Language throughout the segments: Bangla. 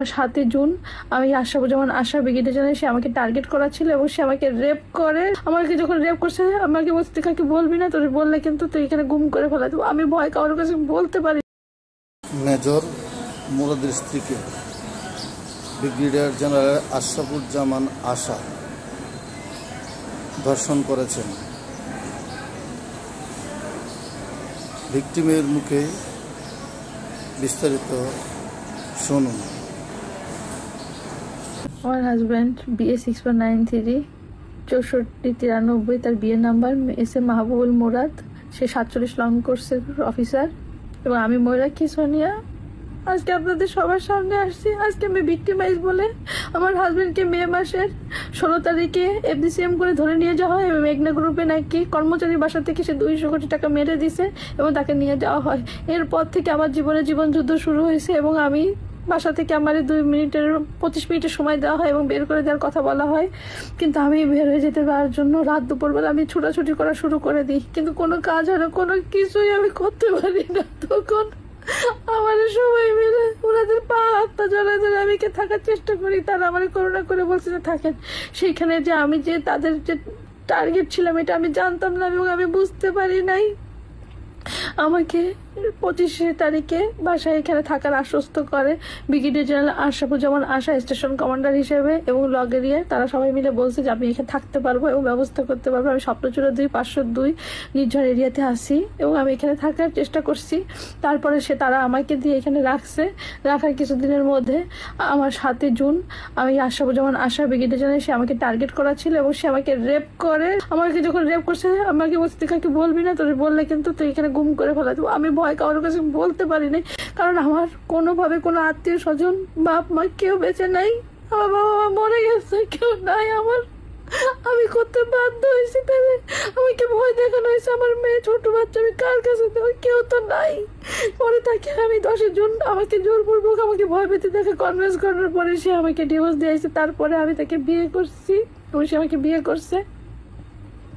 7 জুন আমি যেমন আশা ব্রিগেডে জানাই, সে আমাকে টার্গেট করা ছিল এবং সে আমাকে রেপ করে। আমাকে যখন রেপ করছে আমাকে বলছে তুই কাকে বলবি না, তোর বললে কিন্তু তুই এখানে গুম করে ফেলা দেবো। আমি ভয় কারোর কাছে বলতে পারি। মেজর মুরাদের স্ত্রীকে ব্রিগেডিয়ার জেনারেল আশরাফুজ্জামান আশা ধর্ষণ করেছেন। ভিকটিমের মুখে বিস্তারিত শুনুন। আমার হাজব্যান্ড BA 6193 6493, তার বিয়ের নাম্বার SM মাহবুবুল মুরাদ। সে 47 লং কোর্সের অফিসার এবং আমি ময়ূরাক্ষী সোনিয়া। আজকে আপনাদের সবার সামনে আসছি। আজকে আমি ভিক্টিমাইজ বলে আমার হাজব্যান্ডকে মে মাসের 16 তারিখে FDCM করে ধরে নিয়ে যাওয়া হয় এবং মেঘনা গ্রুপে নাকি কর্মচারী বাসা থেকে সে 200 কোটি টাকা মেরে দিছে এবং তাকে নিয়ে যাওয়া হয়। এরপর থেকে আমার জীবন যুদ্ধ শুরু হয়েছে এবং আমি বাসা থেকে আমার 25 মিনিটের সময় দেওয়া হয় এবং বের করে দেওয়ার কথা বলা হয়, কিন্তু আমি বের হয়ে যেতে পারার জন্য রাত দুপুরবেলা আমি ছুটাছুটি করা শুরু করে দিই, কিন্তু কোনো কাজ হয় না, কোনো কিছুই আমি করতে পারি না। তখন আমাদের সবাই মিলে ওনাদের পা হাতটা জড়ায় ধরে আমি থাকার চেষ্টা করি। তারা আমার করুণা করে বলছে যে থাকেন। সেইখানে যে আমি যে তাদের যে টার্গেট ছিলাম এটা আমি জানতাম না এবং আমি বুঝতে পারি নাই। আমাকে 25 তারিখে বাসায় এখানে থাকার আশ্বস্ত করে ব্রিগেডিয়ার জেনারেল আশরাফুজ্জামান আশা, স্টেশন কমান্ডার হিসেবে, এবং লগেরিয়া। তারা সবাই মিলে বলছে যে আমি এখানে থাকতে পারবো এবং ব্যবস্থা করতে পারবো। আমি স্বপ্নচূড়া 502 নির্ঝর এরিয়াতে আসি এবং আমি এখানে থাকার চেষ্টা করছি। তারপরে তারা আমাকে দিয়ে এখানে রাখার কিছুদিনের মধ্যে আমার 7 জুন আমি আশরাফুজ্জামান আশা ব্রিগেডিয়ার জেনারেল, সে আমাকে টার্গেট করা ছিল এবং সে আমাকে রেপ করে। আমাকে যখন রেপ করছে আমাকে বলছে তুই কাকে বলবি না, তোর বললে কিন্তু তুই এখানে গুম করে ফেলা দেবো। আমি ভয় কারোর কাছে বলতে পারি নাই, কারণ আমার কোনোভাবে কোনো আত্মীয় স্বজন বাপ মা কেউ বেঁচে নাই। আমার বাবা মা মরে গেছে, কেউ নাই আমার। আমি করতে বাধ্য হয়েছি, তাহলে আমাকে ভয় দেখানো হয়েছে। আমার মেয়ে ছোট বাচ্চা, আমি কার কাছে দেবো, কেউ তো নাই। পরে তাকে আমি 10 জুন আমাকে জোরপূর্বক আমাকে ভয় পেতে দেখে কনভিন্স করার পরে সে আমাকে ডিভোর্স দিয়েছে। তারপরে আমি তাকে বিয়ে করছি এবং সে আমাকে বিয়ে করছে।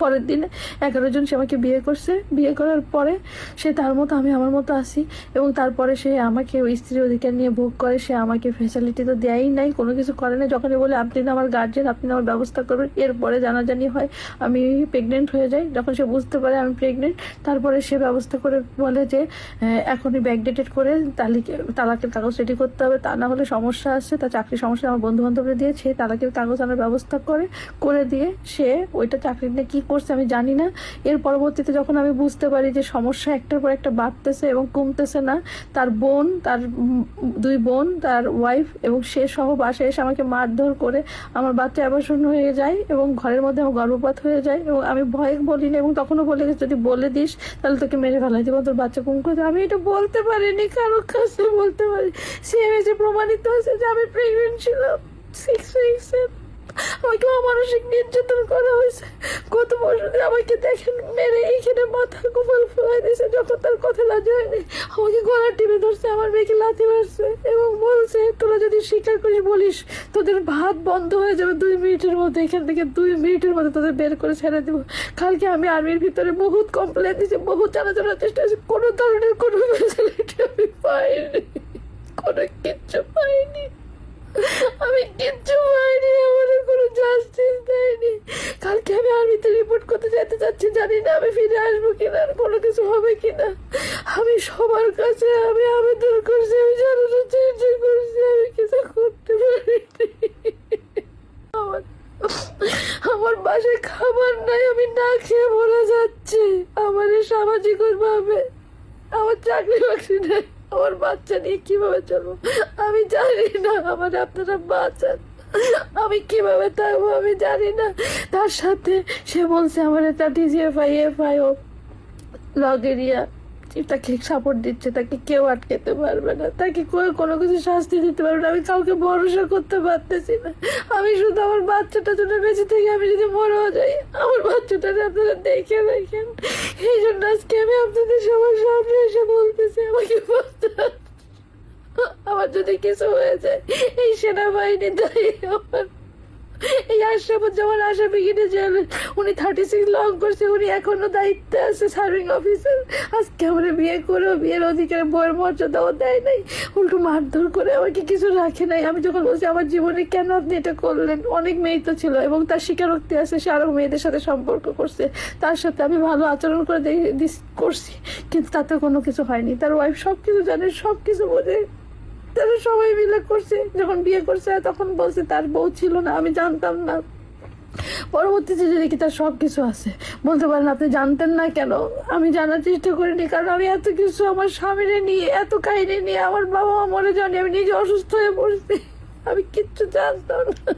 পরের দিনে 11 জন সে আমাকে বিয়ে করছে। বিয়ে করার পরে সে তার মতো, আমি আমার মতো আসি এবং তারপরে সে আমাকে ওই স্ত্রীর অধিকার নিয়ে ভোগ করে। সে আমাকে ফ্যাসিলিটি তো দেয়ই নাই, কোনো কিছু করে না। যখনই বলে আপনি না আমার গার্জিয়ান, আপনি না আমার ব্যবস্থা করবেন। এরপরে জানাজানি হয়, আমি প্রেগনেন্ট হয়ে যাই। যখন সে বুঝতে পারে আমি প্রেগনেন্ট, তারপরে সে ব্যবস্থা করে বলে যে এখনই ব্যাকডেটেড করে তালাকের কাগজ রেডি করতে হবে, তা না হলে সমস্যা আছে। তার চাকরির সমস্যা আমার বন্ধু বান্ধবরা দিয়ে সে তালাকের কাগজ আনার ব্যবস্থা করে দিয়ে সে ওইটা চাকরি নিয়ে কি করছে আমি জানি না। এর পরবর্তীতে যখন আমি বুঝতে পারি যে সমস্যা একটার পর একটা বাড়তেছে এবং কমতেছে না, তার বোন, তার 2 বোন, তার ওয়াইফ এবং সে সহ বাসায় এসে আমাকে মারধর করে আমার বাচ্চা অ্যাবর্শন হয়ে যায় এবং ঘরের মধ্যে আমার গর্ভপাত হয়ে যায়। এবং আমি ভয়ে বলি না এবং তখনও বলে গেছে যদি বলে দিস তাহলে তোকে মেরে ফেলাই দেবো, তোর বাচ্চা গুম করে দেবো। আমি এটা বলতে পারিনি, কারোর কাছে বলতে পারি। সে এসে প্রমাণিত হয়েছে যে আমি প্রেগনেন্ট ছিলাম 6 উইকসের। আমাকে অমানসিক নির্যাতন করা হয়েছে। গত বছর আমাকে দেখেন মেরে এইখানে মাথা গোপাল ফেলাই দিয়েছে। যখন তার কথা লাজে হয়নি আমাকে গলা টিপে ধরছে, আমার মেয়েকে লাথি মারছে এবং বলছে তোরা যদি স্বীকার করিস বলিস তোদের ভাত বন্ধ হয়ে যাবে 2 মিনিটের মধ্যে, এখান থেকে 2 মিনিটের মধ্যে তোদের বের করে ছেড়ে দেবো। কালকে আমি আর্মির ভিতরে বহুত কমপ্লেন দিয়েছি, বহুত জানার চেষ্টা করেছি, কোনো ধরনের কোনো ফ্যাসিলিটি আমি পাইনি, কোনো কিচ্ছু পাইনি। আমি কিচ্ছু পাইনি, আমাদের কোনো জাস্টিস দেয়নি। কালকে আমি আর্মিতে রিপোর্ট করতে যেতে চাচ্ছি, জানি না আমি ফিরে আসবো কিনা, কোনো কিছু হবে কিনা। আমি সবার কাছে আমি আবেদন করছি, আমি জানানোর চেষ্টা করছি, আমি কিছু করতে পারিনি। আমার বাসায় খাবার নাই, আমি না খেয়ে মরে যাচ্ছি। আমাদের সামাজিক ভাবে আমার চাকরি বাকরি নেই, আমার বাচ্চা নিয়ে কিভাবে চলবো আমি জানি না। আমার আপনারা বাঁচান, আমি কিভাবে থাকবো আমি জানি না। তার সাথে সে বলছে আমার একটা DGFI FIO লগেরিয়া তাকে সাপোর্ট দিচ্ছে, তাকে কেউ আটকাতে পারবে না, তাকে কোনো কিছু শাস্তি দিতে পারবে না। আমি কাউকে ভরসা করতে পারতেছি না। আমি শুধু আমার বাচ্চাটার জন্য বেঁচে থেকে আমি যদি মরেও যাই, আমার বাচ্চাটা আপনারা দেখে দেখেন। এই জন্য আজকে আমি আপনাদের সবার সামনে এসে বলতেছি আমাকে বাঁচান। আমার যদি কিছু হয়ে যায় এই সেনাবাহিনী দায়ী, এই আশরাফুজ্জামান আশা ব্রিগেডে জেলে উনি 36 লং করছে, উনি এখনো দায়িত্বে আছে, সার্ভিং অফিসার। আজকে আমরা বিয়ে করেও বিয়ের অধিকারে বইয়ের মর্যাদাও দেয় নাই, উল্টো মারধর করে আমাকে কিছু রাখে নাই। আমি যখন বলছি আমার জীবনে কেন আপনি এটা করলেন, অনেক মেয়ে তো ছিল এবং তার স্বীকারোক্তি আছে সে আরো মেয়েদের সাথে সম্পর্ক করছে, তার সাথে আমি ভালো আচরণ করে করছি, কিন্তু তাতে কোনো কিছু হয়নি। তার ওয়াইফ সবকিছু জানে, সবকিছু বোঝে, তারা সবাই মিলে করছে। যখন বিয়ে করছে তখন বলছে তার বউ ছিল না, আমি জানতাম না। পরবর্তীতে যে দেখি তার সবকিছু আছে। বলতে পারেন আপনি জানতেন না কেন? আমি জানার চেষ্টা করিনি, কারণ আমি এত কিছু আমার স্বামীরে নিয়ে, এত কাহিনী নিয়ে, আমার বাবা মা মরে যায়নি, আমি নিজে অসুস্থ হয়ে পড়ছি, আমি কিচ্ছু জানতাম না।